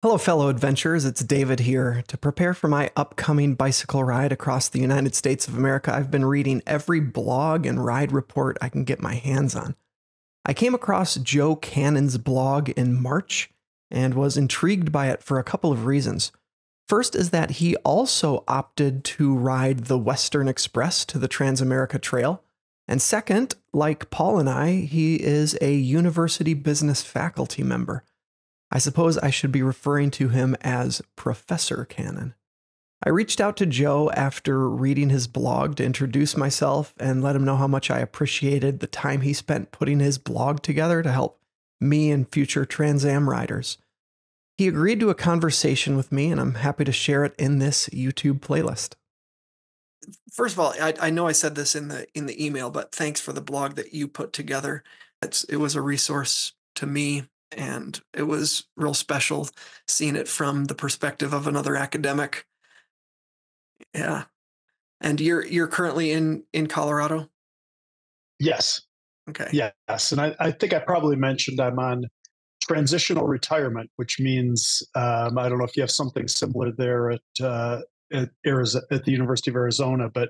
Hello, fellow adventurers. It's David here. To prepare for my upcoming bicycle ride across the United States of America, I've been reading every blog and ride report I can get my hands on. I came across Joe Cannon's blog in March and was intrigued by it for a couple of reasons. First is that he also opted to ride the Western Express to the Transamerica Trail. And second, like Paul and I, he is a university business faculty member. I suppose I should be referring to him as Professor Cannon. I reached out to Joe after reading his blog to introduce myself and let him know how much I appreciated the time he spent putting his blog together to help me and future Trans Am riders. He agreed to a conversation with me, and I'm happy to share it in this YouTube playlist. First of all, I know I said this in the email, but thanks for the blog that you put together. It was a resource to me, and it was real special seeing it from the perspective of another academic. Yeah. And you're currently in Colorado? Yes. Okay. Yes. And I think I probably mentioned I'm on transitional retirement, which means I don't know if you have something similar there at the University of Arizona, but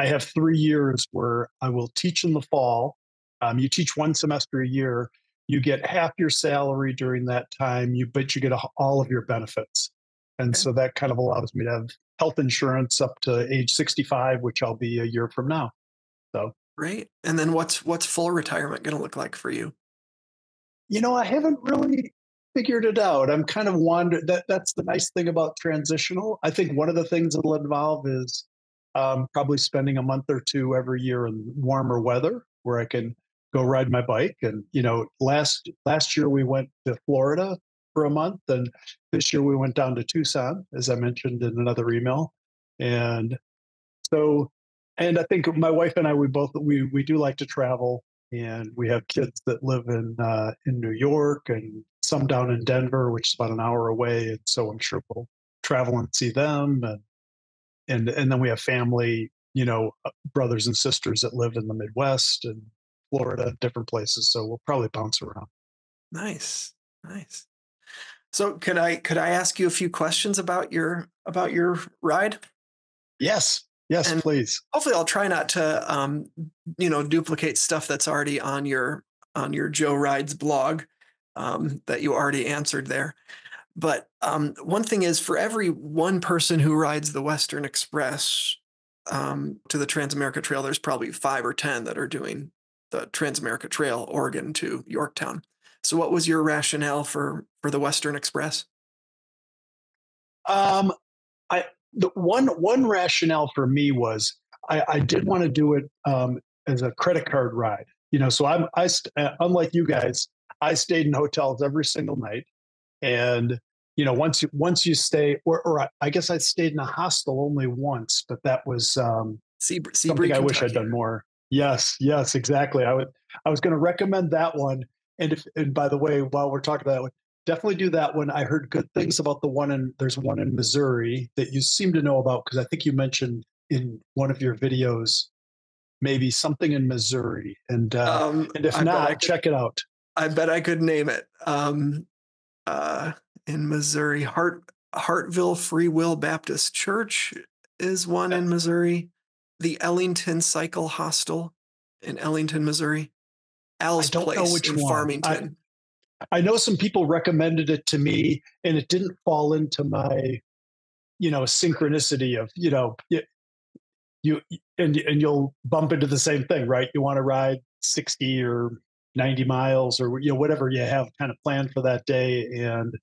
I have 3 years where I will teach in the fall. You teach one semester a year. You get half your salary during that time, but you get all of your benefits. And Okay. so that kind of allows me to have health insurance up to age 65, which I'll be a year from now. So Great. And then what's full retirement going to look like for you? I haven't really figured it out. I'm kind of wondering that's the nice thing about transitional. I think one of the things it'll involve is probably spending a month or two every year in warmer weather where I can go ride my bike. And last year we went to Florida for a month, and this year we went down to Tucson, as I mentioned in another email. And so, and I think my wife and I, we do like to travel, and we have kids that live in New York and some down in Denver, which is about an hour away. And so I'm sure we'll travel and see them, and then we have family, brothers and sisters that live in the Midwest and Florida, different places. So we'll probably bounce around. Nice. Nice. So could I ask you a few questions about your ride? Yes, yes, And please. hopefully I'll try not to duplicate stuff that's already on your Joe Rides blog that you already answered there. But one thing is, for every one person who rides the Western Express to the Transamerica Trail, there's probably 5 or 10 that are doing the Transamerica Trail, Oregon to Yorktown. So what was your rationale for the Western Express? Um, I the one rationale for me was I did want to do it as a credit card ride. So unlike you guys, I stayed in hotels every single night, and once you stay, I guess I stayed in a hostel only once, but that was Seabury, something I wish I'd Kentucky. done more. Yes, exactly. I was going to recommend that one. And by the way, while we're talking about that one, definitely do that one. I heard good things about there's one in Missouri that you seem to know about, because I think you mentioned in one of your videos maybe something in Missouri. And if I bet not, check it out. I bet I could name it. Uh, in Missouri, Hartville Free Will Baptist Church is one in Missouri. The Ellington Cycle Hostel in Ellington, Missouri. I Al's don't know Place which in one. Farmington. I know some people recommended it to me, and it didn't fall into my, synchronicity of, you and you'll bump into the same thing, right? You want to ride 60 or 90 miles or whatever you have kind of planned for that day, and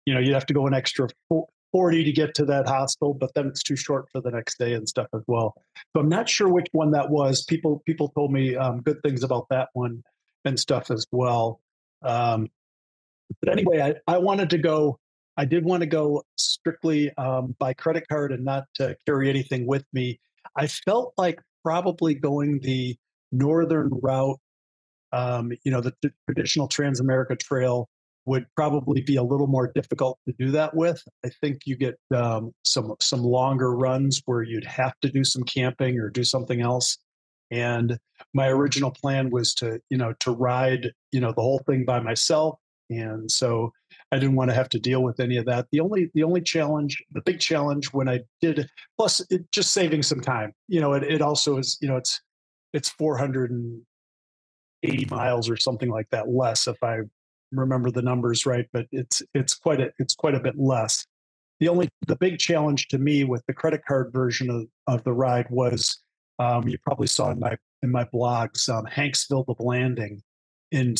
you'd have to go an extra 40 to get to that hostel, but then it's too short for the next day and stuff as well. So I'm not sure which one that was. People told me good things about that one and stuff as well. But anyway, I wanted to go. I did want to go strictly by credit card and not to carry anything with me. I felt like probably going the northern route, the traditional Transamerica Trail, would probably be a little more difficult to do that with. I think you get some longer runs where you'd have to do some camping or do something else. And my original plan was to ride, the whole thing by myself. And so I didn't want to have to deal with any of that. The only challenge, the big challenge when I did, plus just saving some time. It also is, it's 480 miles or something like that less if I remember the numbers right, but it's quite a bit less. The big challenge to me with the credit card version of the ride was, you probably saw in my blogs, Hanksville the Landing in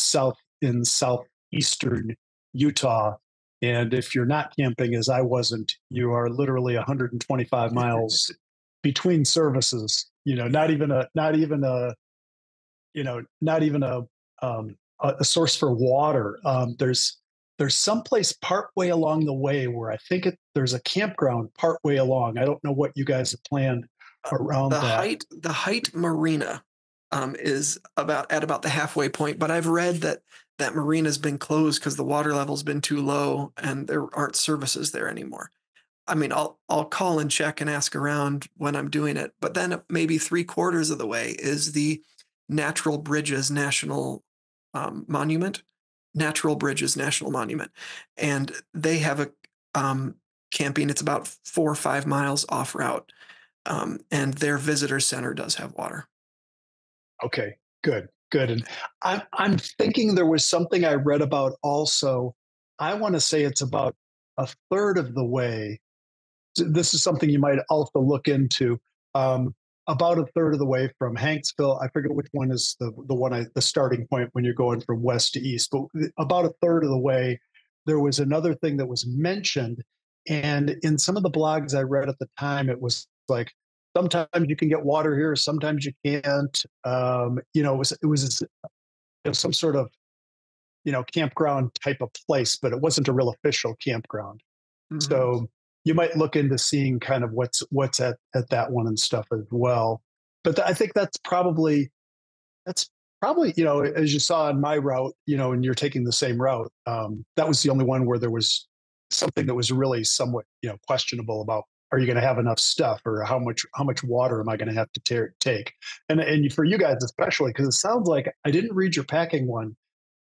southeastern Utah. And if you're not camping, as I wasn't, you are literally 125 miles between services. Not even a source for water. There's someplace partway along the way where I think there's a campground partway along. I don't know what you guys have planned around that. The height marina is about the halfway point, but I've read that that marina's been closed because the water level's been too low and there aren't services there anymore. I mean, I'll call and check and ask around when I'm doing it, but then maybe three-quarters of the way is the Natural Bridges National Monument, Natural Bridges National Monument, and they have a camping. It's about 4 or 5 miles off route, and their visitor center does have water. Okay, good, good. And I'm thinking there was something I read about also. I want to say it's about a third of the way. This is something you might also look into. Um, about a third of the way from Hanksville. I forget which one is the starting point when you're going from west to east, but about a third of the way, there was another thing that was mentioned. And in some of the blogs I read at the time, it was like sometimes you can get water here, sometimes you can't. It was some sort of campground type of place, but it wasn't a real official campground. Mhm. So you might look into seeing kind of what's at that one and stuff as well. But I think that's probably as you saw on my route, and you're taking the same route. That was the only one where there was something that was really somewhat questionable about, are you going to have enough stuff, or how much water am I going to have to take? And for you guys especially, because it sounds like I didn't read your packing one,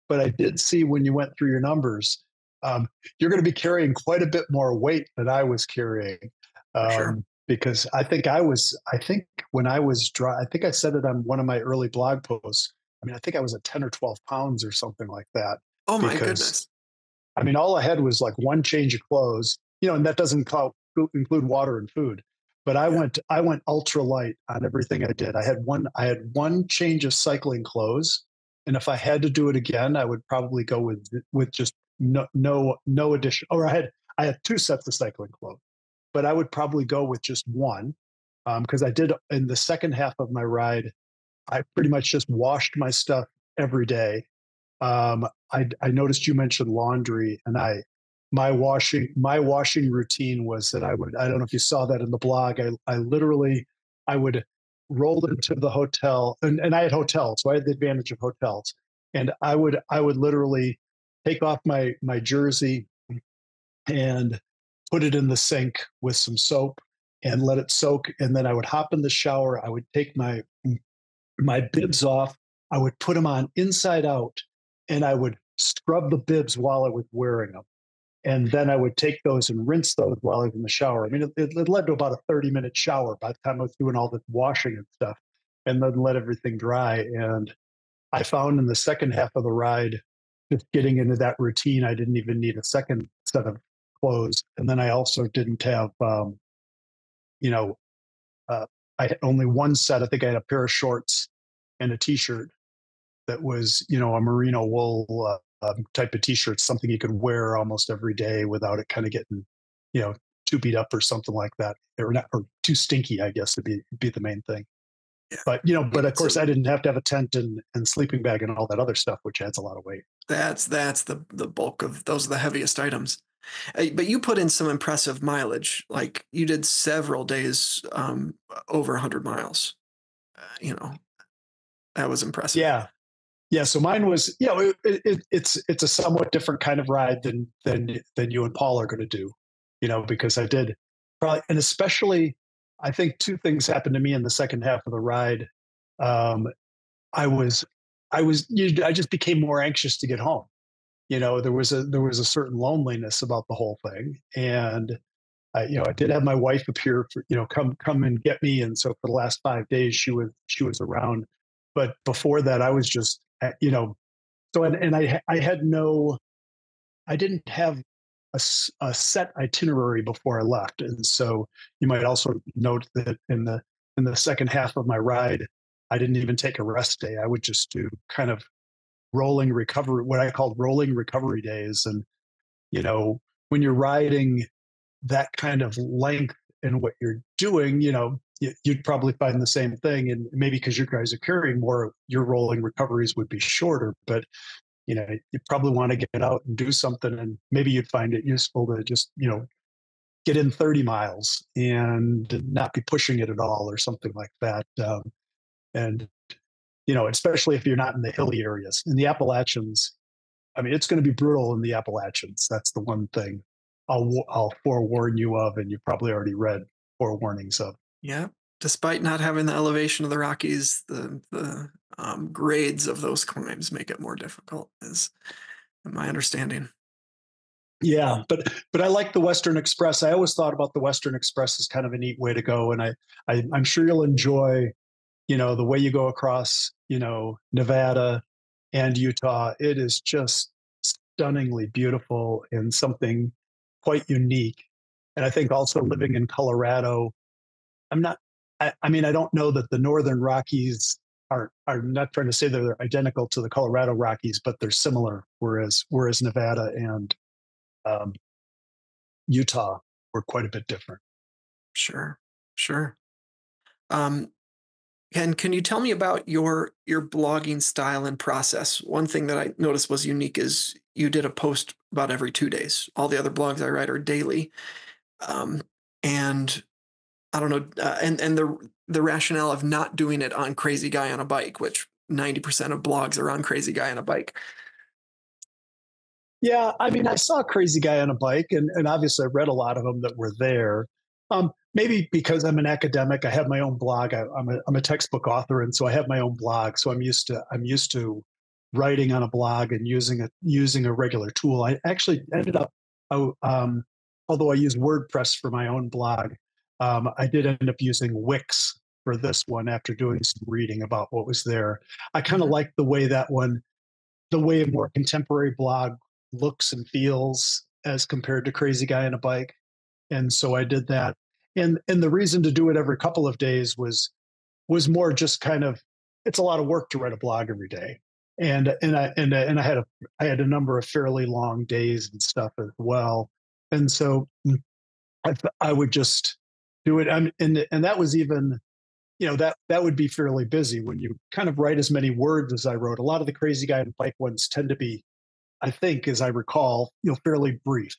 but I did see when you went through your numbers, um, you're going to be carrying quite a bit more weight than I was carrying. For sure. Because I think when I was dry, I think I said it on one of my early blog posts. I mean, I think I was at 10 or 12 pounds or something like that. Oh my Because, goodness. I mean, all I had was like one change of clothes, and that doesn't include water and food. But I Yeah, went, I went ultra light on everything I did. I had one change of cycling clothes, and if I had to do it again, I would probably go with just no addition. Or I had two sets of cycling clothes, but I would probably go with just one, because I did in the second half of my ride. I pretty much just washed my stuff every day. I noticed you mentioned laundry, and my washing routine was that I don't know if you saw that in the blog. I literally I would roll into the hotel, and I had hotels, so I had the advantage of hotels, and I would literally take off my jersey and put it in the sink with some soap and let it soak, and then I would hop in the shower. I would take my bibs off. I would put them on inside out, and I would scrub the bibs while I was wearing them. And then I would take those and rinse those while I was in the shower. I mean, it led to about a 30-minute shower by the time I was doing all this washing and stuff, and then let everything dry. And I found in the second half of the ride, just getting into that routine, I didn't even need a second set of clothes. And then I also didn't have, you know, uh, I had only one set. I think I had a pair of shorts and a t-shirt that was, a merino wool type of t-shirt, something you could wear almost every day without it kind of getting, you know, too beat up or something like that, or not, or too stinky, I guess, to be the main thing. yeah. But of So course, I didn't have to have a tent and sleeping bag and all that other stuff, which adds a lot of weight. that's the bulk of those are the heaviest items. But you put in some impressive mileage. Like you did several days over 100 miles. That was impressive. Yeah, yeah. So mine was, it's a somewhat different kind of ride than you and Paul are going to do, because I did probably, and especially, I think two things happened to me in the second half of the ride. Um, I was, I just became more anxious to get home. there was a certain loneliness about the whole thing. And I did have my wife appear for, come and get me. And so for the last 5 days, she was around. But before that, I was just, so, and I had no, I didn't have a set itinerary before I left. And so you might also note that in the second half of my ride, I didn't even take a rest day. I would just do kind of rolling recovery, what I called rolling recovery days. And, you know, when you're riding that kind of length in what you're doing, you'd probably find the same thing. And maybe because you guys are carrying more, your rolling recoveries would be shorter. But you probably want to get out and do something, and maybe you'd find it useful to just get in 30 miles and not be pushing it at all or something like that. And especially if you're not in the hilly areas. In the Appalachians, I mean, it's going to be brutal in the Appalachians. That's the one thing I'll forewarn you of, and you probably already read forewarnings of. Yeah. Despite not having the elevation of the Rockies, the grades of those climbs make it more difficult, is my understanding. Yeah, but I like the Western Express. I always thought about the Western Express as kind of a neat way to go, and I'm sure you'll enjoy the way you go across Nevada and Utah. It is just stunningly beautiful and something quite unique. And I think also living in Colorado, I'm not. I mean, I don't know that the Northern Rockies are not trying to say that they're identical to the Colorado Rockies, but they're similar. Whereas Nevada and um, Utah were quite a bit different. Sure. Sure. Um, and can you tell me about your blogging style and process? One thing that I noticed was unique is you did a post about every 2 days. All the other blogs I write are daily. Um, and I don't know, and the rationale of not doing it on Crazy Guy on a Bike, which 90% of blogs are on Crazy Guy on a Bike. Yeah, I mean, I saw Crazy Guy on a Bike, and obviously I read a lot of them that were there. Maybe because I'm an academic, I have my own blog. I'm a textbook author, and so I have my own blog. So I'm used to writing on a blog and using a regular tool. I actually ended up, oh, although I use WordPress for my own blog, I did end up using Wix for this one after doing some reading about what was there. I kind of Mhm. like the way a more contemporary blog looks and feels as compared to Crazy Guy on a Bike. And so I did that. And the reason to do it every couple of days was more just kind of, it's a lot of work to write a blog every day. And I had a number of fairly long days and stuff as well. And so I would just do it. And that was even, that would be fairly busy when you kind of write as many words as I wrote. A lot of the Crazy Guy and Bike ones tend to be, I think, as I recall, fairly brief.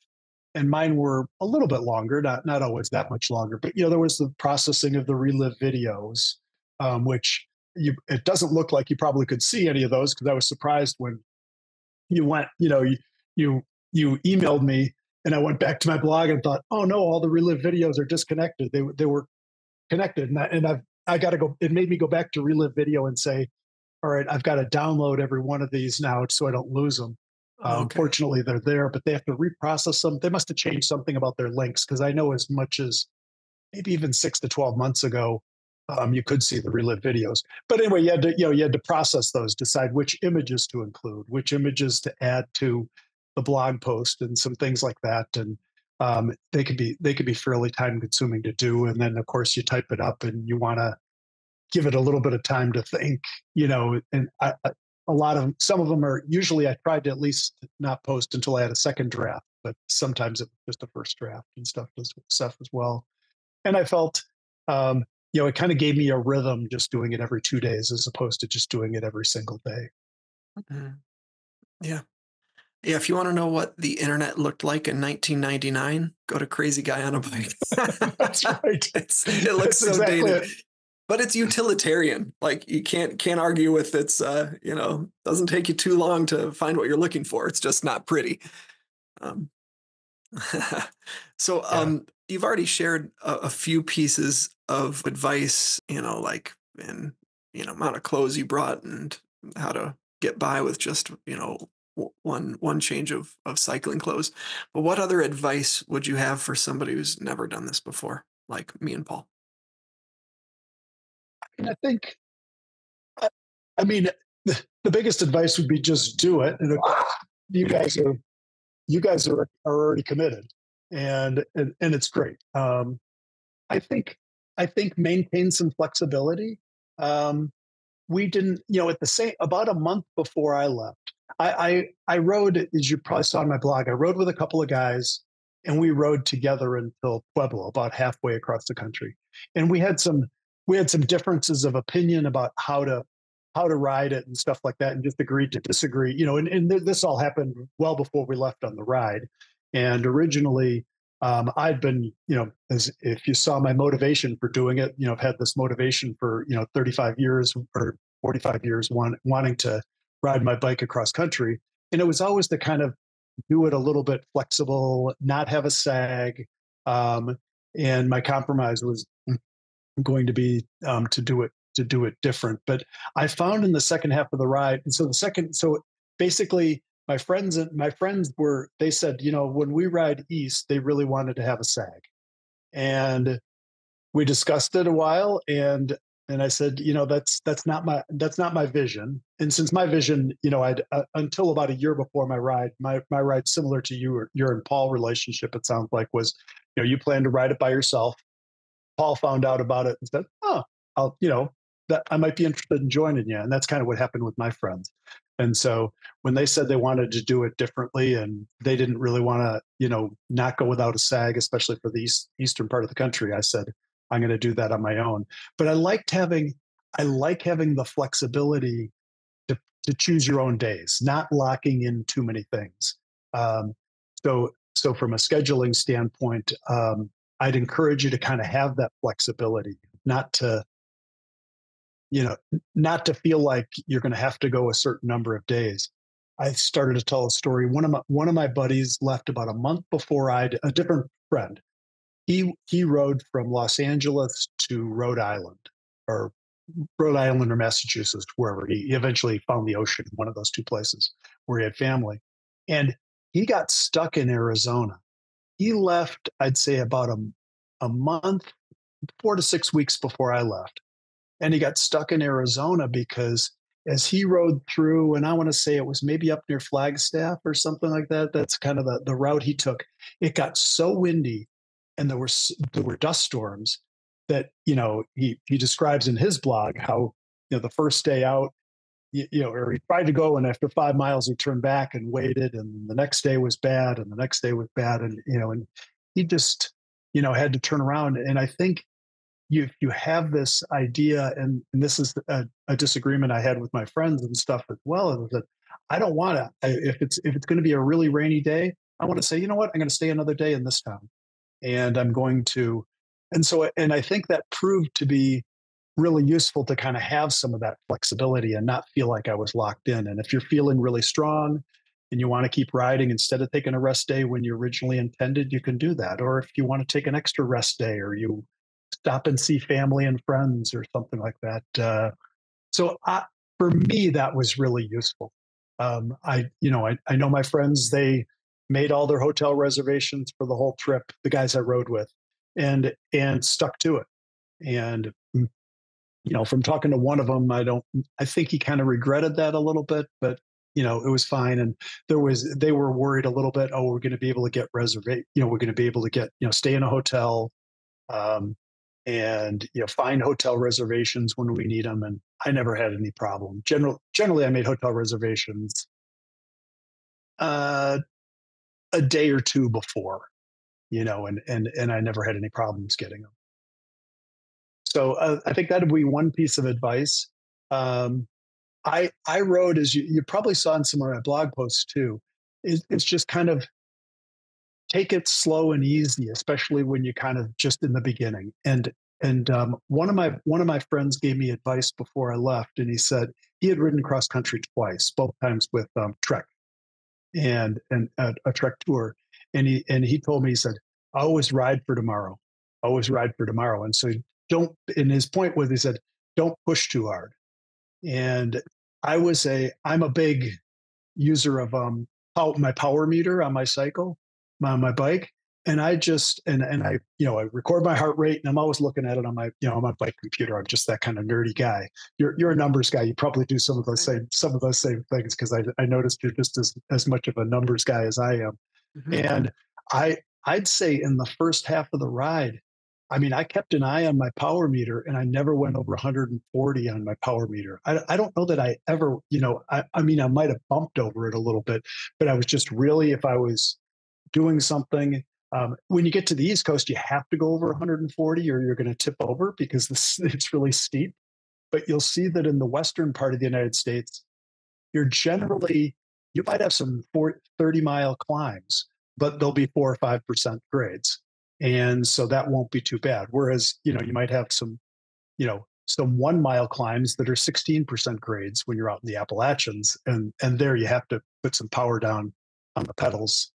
And mine were a little bit longer, not always that much longer. But there was the processing of the relive videos, which it doesn't look like you probably could see any of those, because I was surprised when you went, you you emailed me, and I went back to my blog and thought, oh no, all the relive videos are disconnected. They were connected, I got to go. It made me go back to relive video and say, all right, I've got to download every one of these now so I don't lose them. Okay. Fortunately, they're there, but they have to reprocess them. They must have changed something about their links, because I know as much as maybe even 6 to 12 months ago, you could see the relive videos. But anyway, you had to process those, decide which images to include, which images to add to the blog post, and some things like that. And they could be fairly time consuming to do. And then of course you type it up, and you want to give it a little bit of time to think, and a lot of some of them are, usually I tried to at least not post until I had a second draft, but sometimes it was just a first draft and stuff as well. And I felt, it kind of gave me a rhythm just doing it every 2 days as opposed to just doing it every single day. Mhm. Yeah. Yeah, if you want to know what the internet looked like in 1999, go to Crazy Guy on a Bike. That's right. It looks That's so exactly dated, it. but it's utilitarian. Like you can't argue with its doesn't take you too long to find what you're looking for. It's just not pretty. Um, so Yeah. you've already shared a few pieces of advice, like in amount of clothes you brought and how to get by with just one change of cycling clothes. But what other advice would you have for somebody who's never done this before, like me and Paul? And I think, I, I mean, the biggest advice would be just do it. And you guys are you guys are already committed, and it's great. I think I think maintain some flexibility. Um, we didn't, at the same about a month before I left, I rode, as you probably saw on my blog, I rode with a couple of guys, and we rode together until Pueblo, about halfway across the country. And we had some differences of opinion about how to ride it and stuff like that, and just agreed to disagree. And this all happened well before we left on the ride. And originally, I'd been, as if you saw my motivation for doing it, I've had this motivation for 35 years or 45 years, wanting to ride my bike across country, and it was always to kind of do it a little bit flexible, not have a sag. Um, and my compromise was going to be, to do it different. But I found in the second half of the ride, and so basically my friends they said, when we ride east, they really wanted to have a sag. And we discussed it a while, and I said, that's not my vision. And since my vision, I'd until about a year before my ride, similar to your and Paul relationship, it sounds like, was, you plan to ride it by yourself. Paul found out about it and said, "Oh, that I might be interested in joining you." And that's kind of what happened with my friends. And so when they said they wanted to do it differently, and they didn't really want to, not go without a sag, especially for the eastern part of the country, I said, I'm going to do that on my own. But I like having the flexibility to to choose your own days, not locking in too many things. Um, so from a scheduling standpoint, I'd encourage you to kind of have that flexibility, not to you know not to feel like you're going to have to go a certain number of days. I started to tell a story. One of my buddies left about a month before a different friend. He rode from Los Angeles to Rhode Island, or Massachusetts, wherever. He eventually found the ocean, one of those two places where he had family. And he got stuck in Arizona. He left, I'd say, about a month, 4 to 6 weeks before I left. And he got stuck in Arizona because as he rode through, and I want to say it was maybe up near Flagstaff or something like that. That's kind of the route he took. It got so windy, and there were dust storms that, he describes in his blog how, the first day out, or he tried to go, and after 5 miles he turned back and waited, and the next day was bad, and the next day was bad, and he just, had to turn around. And I think you have this idea, and this is a disagreement I had with my friends and stuff as well, is that I don't want to, if it's going to be a really rainy day, I want to say, you know what, I'm going to stay another day in this town, and I'm going to. And I think that proved to be really useful, to kind of have some of that flexibility and not feel like I was locked in. And if you're feeling really strong and you want to keep riding, instead of taking a rest day when you originally intended, you can do that. Or if you want to take an extra rest day, or you stop and see family and friends or something like that. For me, that was really useful. I know my friends, they made all their hotel reservations for the whole trip, the guys I rode with, and stuck to it. And from talking to one of them, I think he kind of regretted that a little bit, but it was fine. And they were worried a little bit. Oh, we're going to be able to get reservation. We're going to be able to get, stay in a hotel, um, and find hotel reservations when we need them. And I never had any problem. Generally, I made hotel reservations uh, a day or two before, and I never had any problems getting them. So I think that'd be one piece of advice. Um, I wrote, as you probably saw in some of my blog posts too. It's just kind of take it slow and easy, especially when you kind of just in the beginning. And one of my friends gave me advice before I left, and he said he had ridden cross country twice, both times with Trek, and a Trek tour. And he told me, he said, always ride for tomorrow, always ride for tomorrow. And so don't. And his point was, he said, don't push too hard. And I'm a big user of my power meter on my cycle, my bike, and I just and I I record my heart rate, and I'm always looking at it on my on my bike computer. I'm just that kind of nerdy guy. You're a numbers guy. You probably do Right. some of those same things, because I noticed you're just as much of a numbers guy as I am. Mhm. And I I'd say in the first half of the ride, I mean, I kept an eye on my power meter, and I never went over 140 on my power meter. I don't know that I ever, I mean, I might have bumped over it a little bit, but I was just really, if I was doing something, when you get to the East Coast, you have to go over 140 or you're going to tip over, because it's really steep. But you'll see that in the western part of the United States, you're generally, you might have some 30-mile climbs, but they'll be 4 or 5% grades. And so that won't be too bad. Whereas, you might have some 1 mile climbs that are 16% grades when you're out in the Appalachians. And there you have to put some power down on the pedals,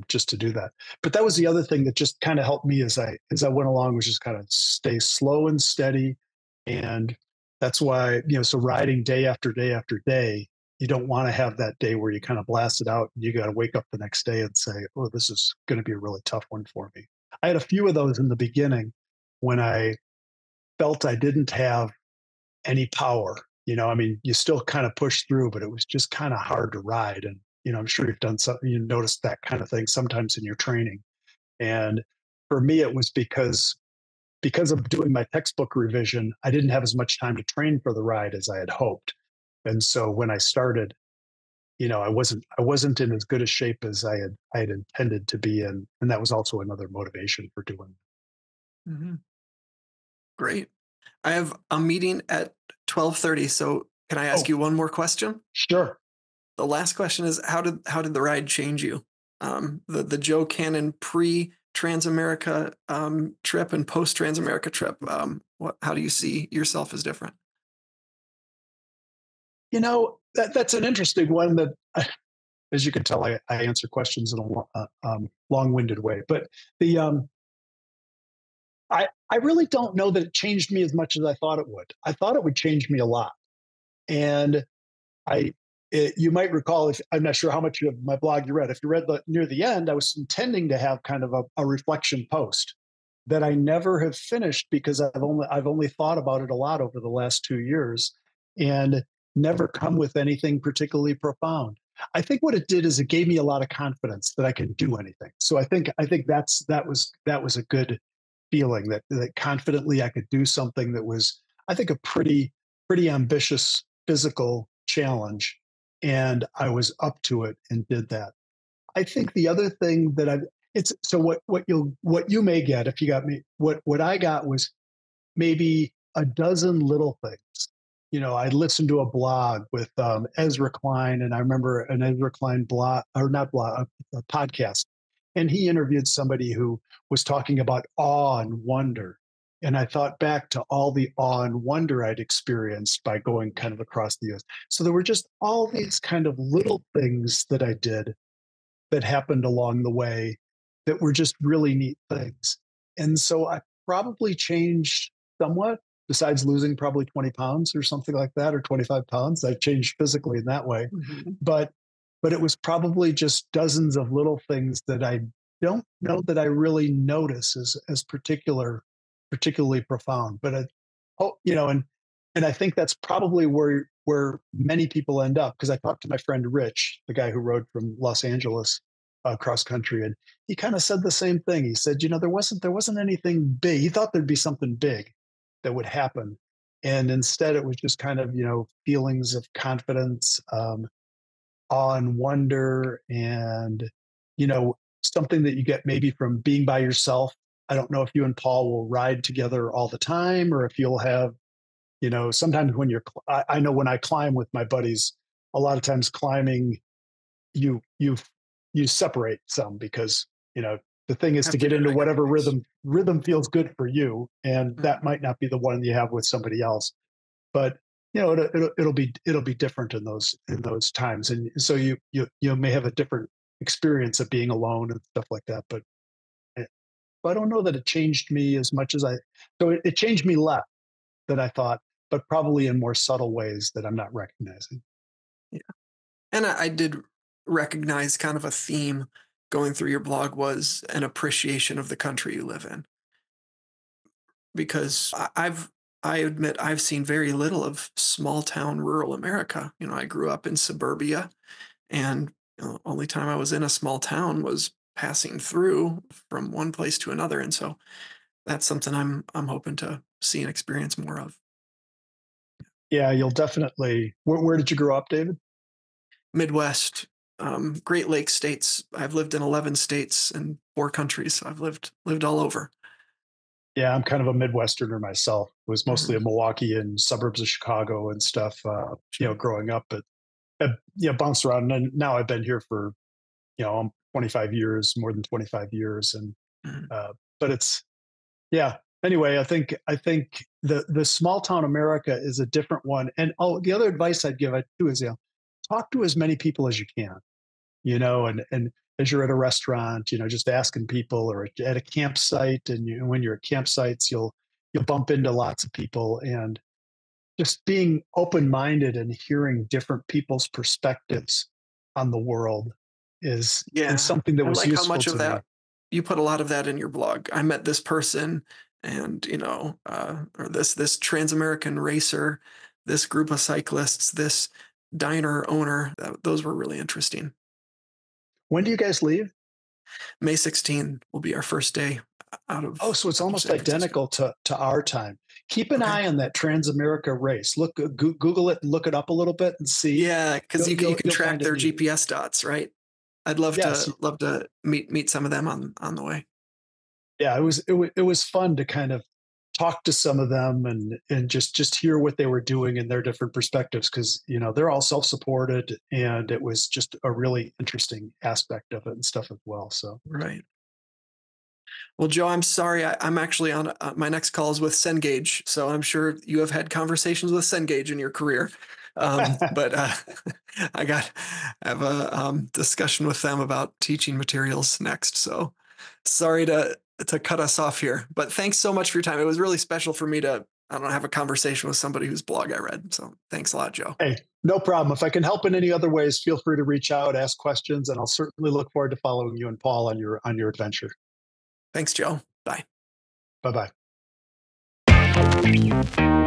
just to do that. But that was the other thing that just kind of helped me as I went along, was just kind of stay slow and steady. And that's why, so riding day after day after day, you don't want to have that day where you kind of blast it out and you got to wake up the next day and say, oh, this is going to be a really tough one for me. I had a few of those in the beginning when I felt I didn't have any power. I mean, you still kind of push through, but it was just kind of hard to ride. And, I'm sure you've done something, you noticed that kind of thing sometimes in your training. And for me, it was because of doing my textbook revision, I didn't have as much time to train for the ride as I had hoped. And so when I started, I wasn't in as good a shape as I had intended to be in. And that was also another motivation for doing. Mhm. Great. I have a meeting at 12:30, so can I ask Oh, you one more question? sure. The last question is how did the ride change you? The Joe Cannon pre-Transamerica trip and post-Transamerica trip. How do you see yourself as different? That's an interesting one that, as you can tell, I answer questions in a long-winded way. But the I really don't know that it changed me as much as I thought it would. I thought it would change me a lot. And I you might recall, if I'm not sure how much of my blog you read. If you read near the end, I was intending to have kind of a reflection post that I never have finished, because I've only thought about it a lot over the last 2 years, and never come with anything particularly profound. I think what it did is it gave me a lot of confidence that I can do anything. So I think that was a good feeling, that confidently I could do something that was, I think, a pretty ambitious physical challenge, and I was up to it and did that. I think the other thing that I it's so what you may get, if you got me, what I got was maybe a dozen little things. I listened to a blog with Ezra Klein, and I remember an Ezra Klein blog, or not blog, a podcast, and he interviewed somebody who was talking about awe and wonder. And I thought back to all the awe and wonder I'd experienced by going kind of across the US. So there were just all these kind of little things that I did that happened along the way that were just really neat things. And so I probably changed somewhat, besides losing probably 20 pounds or something like that, or 25 pounds. I changed physically in that way. Mhm. But but it was probably just dozens of little things that I don't know that I really notice as particularly profound. But and I think that's probably where many people end up, because I talked to my friend Rich, the guy who rode from Los Angeles cross country, and he kind of said the same thing. He said, there wasn't anything big. He thought there'd be something big that would happen, and instead it was just kind of feelings of confidence, awe and wonder, and something that you get maybe from being by yourself. I don't know if you and Paul will ride together all the time, or if you'll have, sometimes when I know when I climb with my buddies, a lot of times climbing, you you you separate some, because the thing is to Have to get do it into at your whatever pace. rhythm feels good for you, and that Mhm. might not be the one you have with somebody else. But it'll be different in those times, and so you may have a different experience of being alone and stuff like that. But I, I don't know that it changed me as much as it changed me less than I thought, but probably in more subtle ways that I'm not recognizing. Yeah. And I did recognize kind of a theme going through your blog was an appreciation of the country you live in. Because I admit I've seen very little of small town rural America. I grew up in suburbia, and only time I was in a small town was passing through from one place to another, and so that's something I'm hoping to see and experience more of. Yeah, you'll definitely. Where did you grow up, David? Midwest, Great Lakes states. I've lived in 11 states and 4 countries. So I've lived all over. Yeah, I'm kind of a Midwesterner myself. Was mostly Mhm. in Milwaukee and suburbs of Chicago and stuff. Sure. Growing up, but bounced around, and now I've been here for 25 years, more than 25 years, and Mhm. but it's yeah. Anyway, I think the small town America is a different one. And the other advice I'd give it too is talk to as many people as you can. And as you're at a restaurant, just asking people, or at a campsite, and when you're at campsites, you'll bump into lots of people, and just being open minded and hearing different people's perspectives on the world is Yeah, something that I was like how useful much of to me. that you put a lot of that in your blog. I met this person, and or this Trans-American racer, this group of cyclists, this diner owner. Those were really interesting. When do you guys leave? May 16 will be our first day Oh, so it's out of almost San Francisco. identical to our time. Keep an Okay. eye on that Transamerica race. Look, Google it, and look it up a little bit, and see. Yeah, because You'll you you'll can you'll track find it their neat. GPS dots, right? I'd love Yes, to meet some of them on the way. yeah. It was fun to kind of talk to some of them, and just hear what they were doing and their different perspectives, because they're all self supported, and it was just a really interesting aspect of it and stuff as well. So Right. Well, Joe, I'm sorry. I'm actually on my next call is with Cengage, so I'm sure you have had conversations with Cengage in your career. But I have a discussion with them about teaching materials next. So sorry to cut us off here, but thanks so much for your time. It was really special for me to I don't know, have a conversation with somebody whose blog I read. So thanks a lot, Joe. hey, no problem. If I can help in any other ways, feel free to reach out, ask questions, and I'll certainly look forward to following you and Paul on your adventure. Thanks, Joe. Bye. Bye bye.